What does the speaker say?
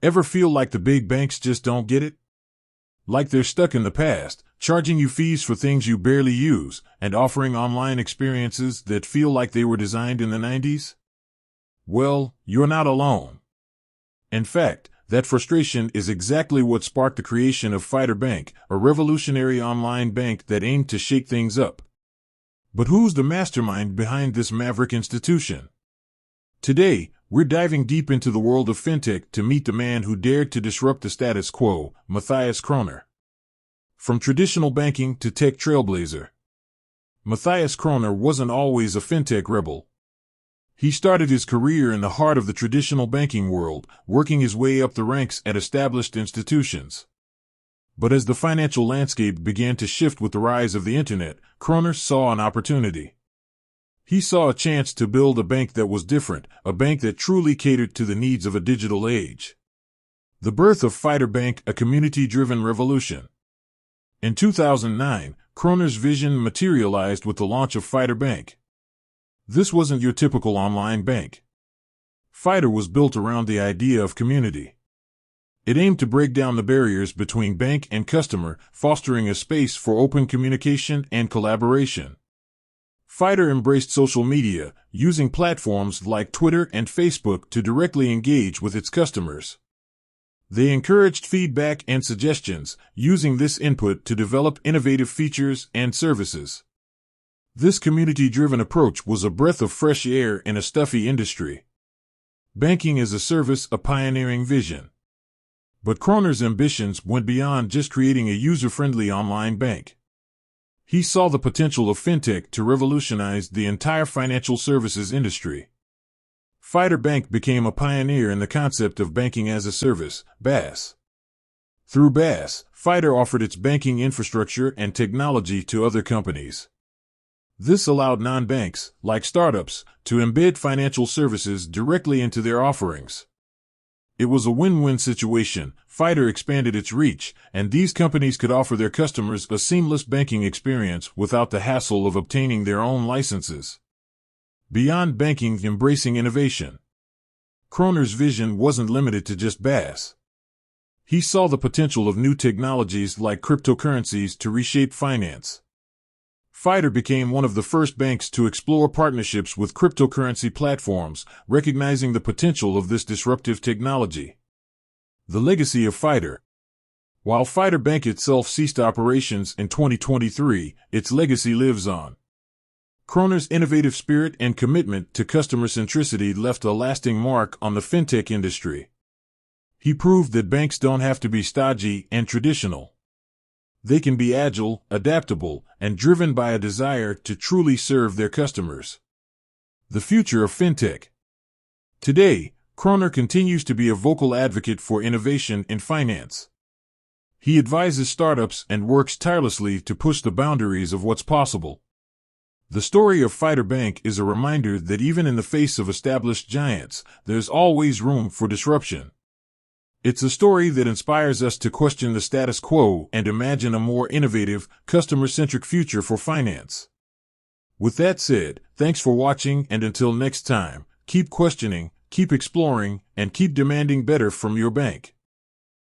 Ever feel like the big banks just don't get it? Like they're stuck in the past, charging you fees for things you barely use, and offering online experiences that feel like they were designed in the 90s? Well, you're not alone. In fact, that frustration is exactly what sparked the creation of fidorbank, a revolutionary online bank that aimed to shake things up. But who's the mastermind behind this maverick institution? Today, we're diving deep into the world of fintech to meet the man who dared to disrupt the status quo, Matthias Kroner. From traditional banking to tech trailblazer, Matthias Kroner wasn't always a fintech rebel. He started his career in the heart of the traditional banking world, working his way up the ranks at established institutions. But as the financial landscape began to shift with the rise of the internet, Kroner saw an opportunity. He saw a chance to build a bank that was different, a bank that truly catered to the needs of a digital age. The birth of fidorbank, a community-driven revolution. In 2009, Kroner's vision materialized with the launch of fidorbank. This wasn't your typical online bank. Fidor was built around the idea of community. It aimed to break down the barriers between bank and customer, fostering a space for open communication and collaboration. Fidor embraced social media, using platforms like Twitter and Facebook to directly engage with its customers. They encouraged feedback and suggestions, using this input to develop innovative features and services. This community-driven approach was a breath of fresh air in a stuffy industry. Banking as a service, a pioneering vision. But Kroner's ambitions went beyond just creating a user-friendly online bank. He saw the potential of fintech to revolutionize the entire financial services industry. Fidorbank became a pioneer in the concept of banking as a service, BaaS. Through BaaS, Fidor offered its banking infrastructure and technology to other companies. This allowed non-banks, like startups, to embed financial services directly into their offerings. It was a win-win situation. Fidor expanded its reach, and these companies could offer their customers a seamless banking experience without the hassle of obtaining their own licenses. Beyond banking, embracing innovation. Kroner's vision wasn't limited to just BaaS. He saw the potential of new technologies like cryptocurrencies to reshape finance. Fidor became one of the first banks to explore partnerships with cryptocurrency platforms, recognizing the potential of this disruptive technology. The legacy of Fidor. While fidorbank itself ceased operations in 2023, its legacy lives on. Kroner's innovative spirit and commitment to customer centricity left a lasting mark on the fintech industry. He proved that banks don't have to be stodgy and traditional. They can be agile, adaptable, and driven by a desire to truly serve their customers. The future of fintech. Today, Kroner continues to be a vocal advocate for innovation in finance. He advises startups and works tirelessly to push the boundaries of what's possible. The story of fidorbank is a reminder that even in the face of established giants, there's always room for disruption. It's a story that inspires us to question the status quo and imagine a more innovative, customer-centric future for finance. With that said, thanks for watching, and until next time, keep questioning, keep exploring, and keep demanding better from your bank.